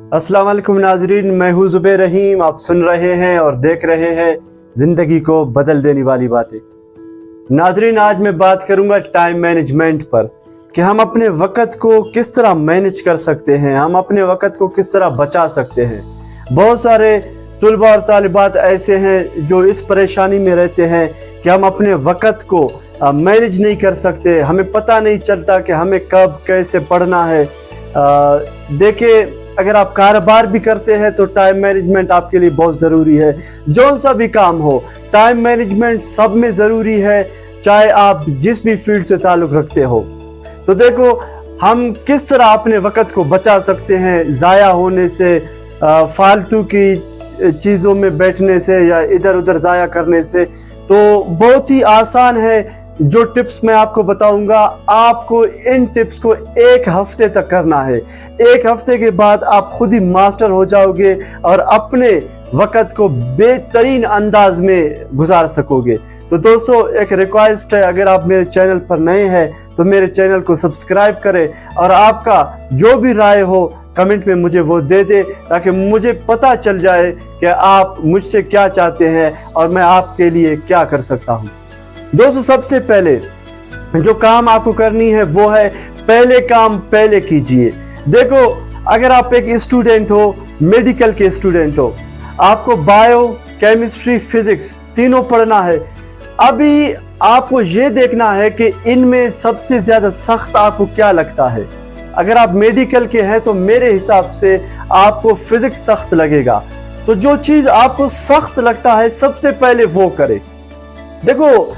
अस्सलाम वालेकुम नाजरीन, मैं हूँ ज़ुबैर रहीम। आप सुन रहे हैं और देख रहे हैं ज़िंदगी को बदल देने वाली बातें। नाजरीन, आज मैं बात करूँगा टाइम मैनेजमेंट पर कि हम अपने वक़्त को किस तरह मैनेज कर सकते हैं, हम अपने वक़्त को किस तरह बचा सकते हैं। बहुत सारे तुलबा और तालिबात ऐसे हैं जो इस परेशानी में रहते हैं कि हम अपने वक़्त को मैनेज नहीं कर सकते, हमें पता नहीं चलता कि हमें कब कैसे पढ़ना है। देखिए, अगर आप कारोबार भी करते हैं तो टाइम मैनेजमेंट आपके लिए बहुत ज़रूरी है। जो सा भी काम हो, टाइम मैनेजमेंट सब में ज़रूरी है, चाहे आप जिस भी फील्ड से ताल्लुक़ रखते हो। तो देखो, हम किस तरह अपने वक़्त को बचा सकते हैं ज़ाया होने से, फालतू की चीज़ों में बैठने से या इधर उधर ज़ाया करने से। तो बहुत ही आसान है, जो टिप्स मैं आपको बताऊंगा, आपको इन टिप्स को 1 हफ्ते तक करना है। 1 हफ्ते के बाद आप खुद ही मास्टर हो जाओगे और अपने वक़्त को बेहतरीन अंदाज में गुजार सकोगे। तो दोस्तों, एक रिक्वेस्ट है, अगर आप मेरे चैनल पर नए हैं तो मेरे चैनल को सब्सक्राइब करें और आपका जो भी राय हो कमेंट में मुझे वो दे दे, ताकि मुझे पता चल जाए कि आप मुझसे क्या चाहते हैं और मैं आपके लिए क्या कर सकता हूँ। दोस्तों, सबसे पहले जो काम आपको करनी है वो है पहले काम पहले कीजिए। देखो, अगर आप एक स्टूडेंट हो, मेडिकल के स्टूडेंट हो, आपको बायो, केमिस्ट्री, फिजिक्स तीनों पढ़ना है। अभी आपको ये देखना है कि इनमें सबसे ज़्यादा सख्त आपको क्या लगता है। अगर आप मेडिकल के हैं तो मेरे हिसाब से आपको फिजिक्स सख्त लगेगा। तो जो चीज़ आपको सख्त लगता है सबसे पहले वो करें। देखो,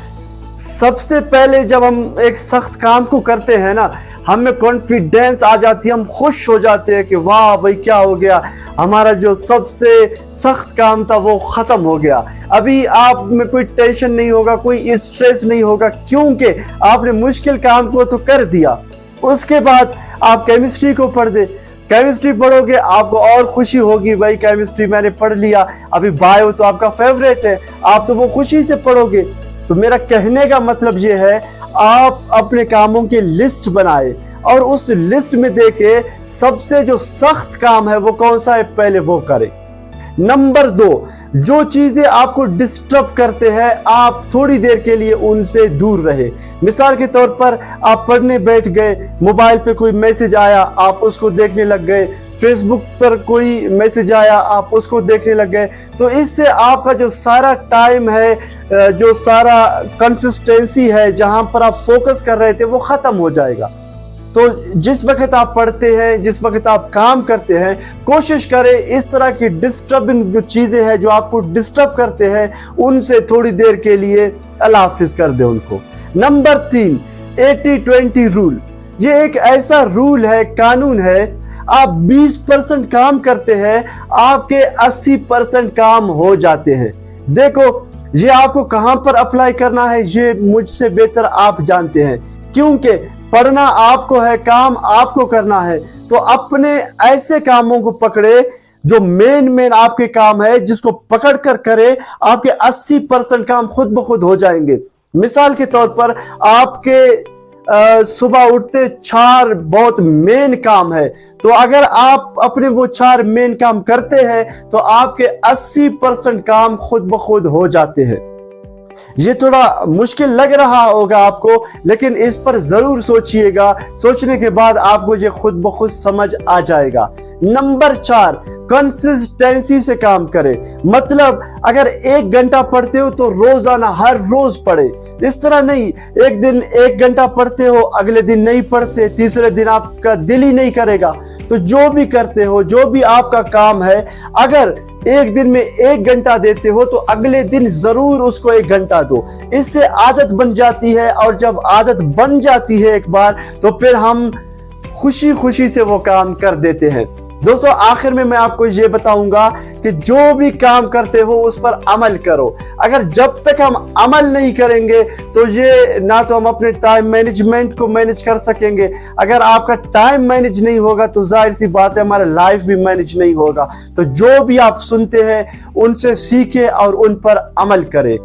सबसे पहले जब हम एक सख्त काम को करते हैं ना, हमें कॉन्फिडेंस आ जाती है, हम खुश हो जाते हैं कि वाह भाई क्या हो गया, हमारा जो सबसे सख्त काम था वो ख़त्म हो गया। अभी आप में कोई टेंशन नहीं होगा, कोई स्ट्रेस नहीं होगा, क्योंकि आपने मुश्किल काम को तो कर दिया। उसके बाद आप केमिस्ट्री को पढ़ दे, केमिस्ट्री पढ़ोगे आपको और खुशी होगी, भाई केमिस्ट्री मैंने पढ़ लिया। अभी बायो तो आपका फेवरेट है, आप तो वो खुशी से पढ़ोगे। तो मेरा कहने का मतलब ये है, आप अपने कामों की लिस्ट बनाए और उस लिस्ट में देखे सबसे जो सख्त काम है वो कौन सा है, पहले वो करें। नंबर 2, जो चीज़ें आपको डिस्टर्ब करते हैं आप थोड़ी देर के लिए उनसे दूर रहे। मिसाल के तौर पर आप पढ़ने बैठ गए, मोबाइल पे कोई मैसेज आया, आप उसको देखने लग गए, फेसबुक पर कोई मैसेज आया, आप उसको देखने लग गए। तो इससे आपका जो सारा टाइम है, जो सारा कंसिस्टेंसी है, जहां पर आप फोकस कर रहे थे वो ख़त्म हो जाएगा। तो जिस वक्त आप पढ़ते हैं, जिस वक्त आप काम करते हैं, कोशिश करें इस तरह की डिस्टर्बिंग जो चीज़ें हैं जो आपको डिस्टर्ब करते हैं उनसे थोड़ी देर के लिए अल्लाह हाफिज कर दे उनको। Number 3, 80-20 rule. ये एक ऐसा रूल है, कानून है, आप 20% काम करते हैं, आपके 80% काम हो जाते हैं। देखो, ये आपको कहां पर अप्लाई करना है ये मुझसे बेहतर आप जानते हैं, क्योंकि पढ़ना आपको है, काम आपको करना है। तो अपने ऐसे कामों को पकड़े जो मेन आपके काम है, जिसको पकड़ कर करे, आपके 80% काम खुद ब खुद हो जाएंगे। मिसाल के तौर पर आपके सुबह उठते 4 बहुत मेन काम है, तो अगर आप अपने वो 4 मेन काम करते हैं तो आपके 80% काम खुद ब खुद हो जाते हैं। ये थोड़ा मुश्किल लग रहा होगा आपको, लेकिन इस पर जरूर सोचिएगा। सोचने के बाद आपको ये खुद ब खुद समझ आ जाएगा। नंबर 4, कंसिस्टेंसी से काम करें। मतलब अगर 1 घंटा पढ़ते हो तो रोजाना हर रोज पढ़े। इस तरह नहीं, एक दिन 1 घंटा पढ़ते हो, अगले दिन नहीं पढ़ते, तीसरे दिन आपका दिल ही नहीं करेगा। तो जो भी करते हो, जो भी आपका काम है, अगर एक दिन में 1 घंटा देते हो तो अगले दिन जरूर उसको 1 घंटा दो। इससे आदत बन जाती है, और जब आदत बन जाती है एक बार, तो फिर हम खुशी खुशी से वो काम कर देते हैं। दोस्तों, आखिर में मैं आपको ये बताऊंगा कि जो भी काम करते हो उस पर अमल करो। अगर जब तक हम अमल नहीं करेंगे तो ये ना तो हम अपने टाइम मैनेजमेंट को मैनेज कर सकेंगे। अगर आपका टाइम मैनेज नहीं होगा तो जाहिर सी बात है हमारा लाइफ भी मैनेज नहीं होगा। तो जो भी आप सुनते हैं उनसे सीखें और उन पर अमल करें।